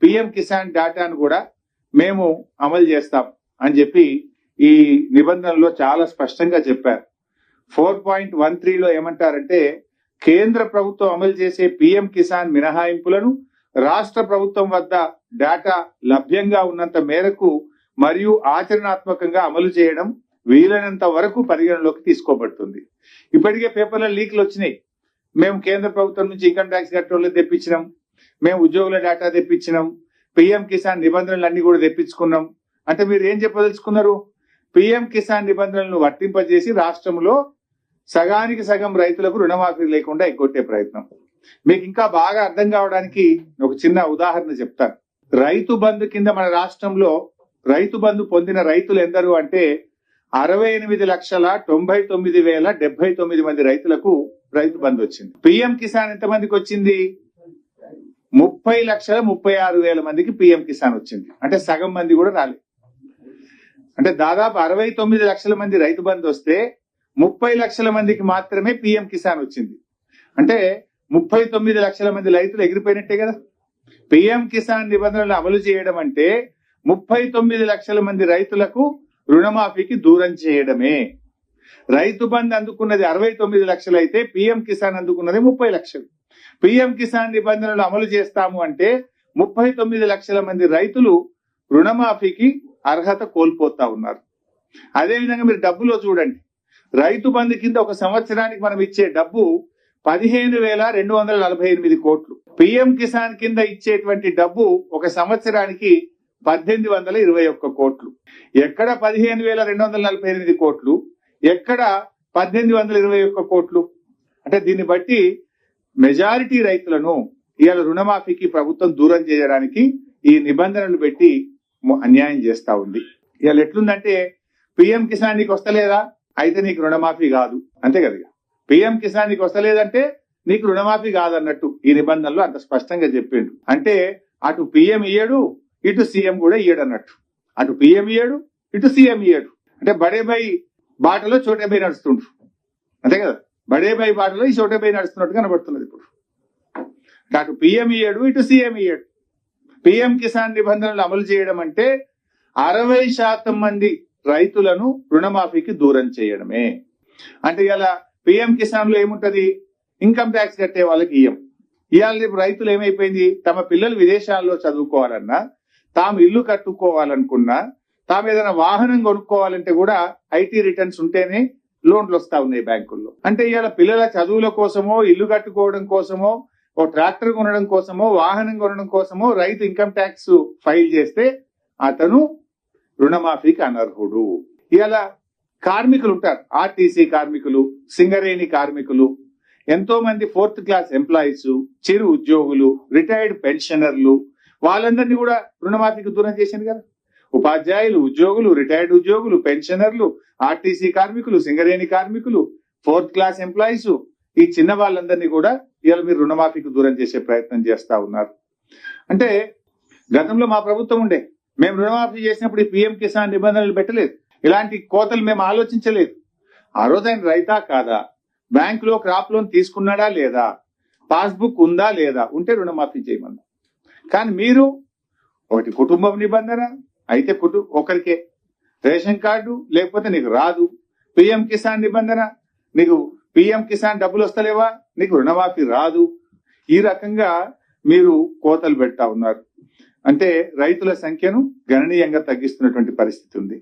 PM Kisan డేటాను కూడా మేము అమలు చేస్తాం అని చెప్పి ఈ నిబంధనలో చాలా స్పష్టంగా చెప్పారు. 4.13లో ఏమంటారంటే, కేంద్ర ప్రభుత్వం అమలు చేసే పిఎం కిసాన్ మినహాయింపులను రాష్ట్ర ప్రభుత్వం వద్ద డేటా లభ్యంగా ఉన్నంత మేరకు మరియు ఆచరణాత్మకంగా అమలు చేయడం వీలైనంత వరకు పరిగణలోకి తీసుకోబడుతుంది. ఇప్పటికే పేపర్ల లీక్లు వచ్చినాయి. మేము కేంద్ర ప్రభుత్వం నుంచి ఇన్కమ్ ట్యాక్స్ కట్టోళ్ళు తెప్పించినాం, మేము ఉద్యోగుల డేటా తెప్పించినాం, పిఎం కిసాన్ నిబంధనలన్నీ కూడా తెప్పించుకున్నాం. అంటే మీరు ఏం చెప్పదలుచుకున్నారు? పిఎం కిసాన్ నిబంధనలను వర్తింపజేసి రాష్ట్రంలో సగానికి సగం రైతులకు రుణమాఫీ లేకుండా ఎగ్గొట్టే ప్రయత్నం. మీకు ఇంకా బాగా అర్థం కావడానికి ఒక చిన్న ఉదాహరణ చెప్తాను. రైతు బంధు కింద మన రాష్ట్రంలో రైతు బంధు పొందిన రైతులు ఎందరు అంటే 68,99,079 మంది రైతులకు రైతు బంధు వచ్చింది. పిఎం కిసాన్ ఎంత మందికి వచ్చింది? 30,36,000 మందికి పిఎం కిసాన్ వచ్చింది. అంటే సగం మంది కూడా రాలేదు. అంటే దాదాపు 69 లక్షల మంది రైతు బంధు వస్తే 30 లక్షల మందికి మాత్రమే పిఎం కిసాన్ వచ్చింది. అంటే 39 లక్షల మంది రైతులు ఎగిరిపోయినట్టే కదా. పిఎం కిసాన్ నిబంధనలు అమలు చేయడం అంటే 39 లక్షల మంది రైతులకు రుణమాఫీకి దూరం చేయడమే. రైతు బంధు అందుకున్నది 69 లక్షలు అయితే పిఎం కిసాన్ అందుకున్నది 30 లక్షలు. పిఎం కిసాన్ నిబంధనలు అమలు చేస్తాము అంటే 39 లక్షల మంది రైతులు రుణమాఫీకి అర్హత కోల్పోతా ఉన్నారు. అదేవిధంగా మీరు డబ్బులో చూడండి, రైతు బంధు కింద ఒక సంవత్సరానికి మనం ఇచ్చే డబ్బు 15,248 కోట్లు. పిఎం కిసాన్ కింద ఇచ్చేటువంటి డబ్బు ఒక సంవత్సరానికి 1,821 కోట్లు. ఎక్కడ 15,248 కోట్లు, ఎక్కడ 1,821 కోట్లు? అంటే దీన్ని బట్టి మెజారిటీ రైతులను ఇవాళ రుణమాఫీకి ప్రభుత్వం దూరం చేయడానికి ఈ నిబంధనలు పెట్టి అన్యాయం చేస్తా ఉంది. ఇవాళ ఎట్లుందంటే, పిఎం కిసాన్ నీకు వస్తలేదా అయితే నీకు రుణమాఫీ కాదు, అంతే కదా. పిఎం కిసాన్ నీకు వస్తలేదంటే నీకు రుణమాఫీ కాదన్నట్టు ఈ నిబంధనలు అంత స్పష్టంగా చెప్పిండు. అంటే అటు పిఎం ఇయ్యడు, ఇటు సీఎం కూడా ఇయ్యడు అన్నట్టు. అటు పిఎం ఇయ్యడు, ఇటు సీఎం ఇయ్యడు. అంటే బడేబాయి బాటలో చోటేబాయి నడుస్తుండ్రు, అంతే కదా. బడేబాయి బాటలో ఈ చోటేబాయి నడుస్తున్నట్టు కనబడుతున్నది ఇప్పుడు. అటు పిఎం ఇయ్యడు, ఇటు సీఎం ఇయ్యడు. పిఎం కిసాన్ నిబంధనలు అమలు చేయడం అంటే 60% మంది రైతులను రుణమాఫీకి దూరం చేయడమే. అంటే ఇలా పిఎం కిసాన్ లో ఏముంటది? ఇన్కమ్ ట్యాక్స్ కట్టే వాళ్ళకి ఇయ్యం. ఇవాళ రైతులు ఏమైపోయింది, తమ పిల్లలు విదేశాల్లో చదువుకోవాలన్నా, తాము ఇల్లు కట్టుకోవాలనుకున్నా, తాము ఏదైనా వాహనం కొనుక్కోవాలంటే కూడా ఐటీ రిటర్న్స్ ఉంటేనే లోన్లు వస్తా ఉన్నాయి బ్యాంకుల్లో. అంటే ఇవాళ పిల్లల చదువుల కోసమో, ఇల్లు కట్టుకోవడం కోసమో, ఓ ట్రాక్టర్ కొనడం కోసమో, వాహనం కొనడం కోసమో రైతు ఇన్కమ్ ట్యాక్స్ ఫైల్ చేస్తే అతను రుణమాఫీకి అనర్హుడు. ఇలా కార్మికులు ఉంటారు, ఆర్టీసీ కార్మికులు, సింగరేణి కార్మికులు, ఎంతో మంది 4th క్లాస్ ఎంప్లాయీస్, చిరు ఉద్యోగులు, రిటైర్డ్ పెన్షనర్లు, వాళ్ళందరినీ కూడా రుణమాఫీకి దూరం చేసింది కదా. ఉపాధ్యాయులు, ఉద్యోగులు, రిటైర్డ్ ఉద్యోగులు, పెన్షనర్లు, ఆర్టీసీ కార్మికులు, సింగరేణి కార్మికులు, 4th క్లాస్ ఎంప్లాయీస్, ఈ చిన్న వాళ్ళందరినీ కూడా ఇవాళ మీరు రుణమాఫీకి దూరం చేసే ప్రయత్నం చేస్తా ఉన్నారు. అంటే గతంలో మా ప్రభుత్వం ఉండే, మేము రుణమాఫీ చేసినప్పుడు ఈ పిఎం కిసాన్ నిబంధనలు పెట్టలేదు, ఇలాంటి కోతలు మేము ఆలోచించలేదు. ఆ రోజు ఆయన రైతా కాదా, బ్యాంకులో క్రాప్ లోన్ తీసుకున్నాడా లేదా, పాస్బుక్ ఉందా లేదా, ఉంటే రుణమాఫీ చేయమన్నా. కానీ మీరు ఒకటి కుటుంబం నిబంధన అయితే ఒకరికే రేషన్ కార్డు లేకపోతే నీకు రాదు, పిఎం కిసాన్ నిబంధన నీకు పిఎం కిసాన్ డబ్బులు వస్తలేవా, నీకు రుణమాఫీ రాదు. ఈ రకంగా మీరు కోతలు పెడతా ఉన్నారు. అంటే రైతుల సంఖ్యను గణనీయంగా తగ్గిస్తున్నటువంటి పరిస్థితి ఉంది.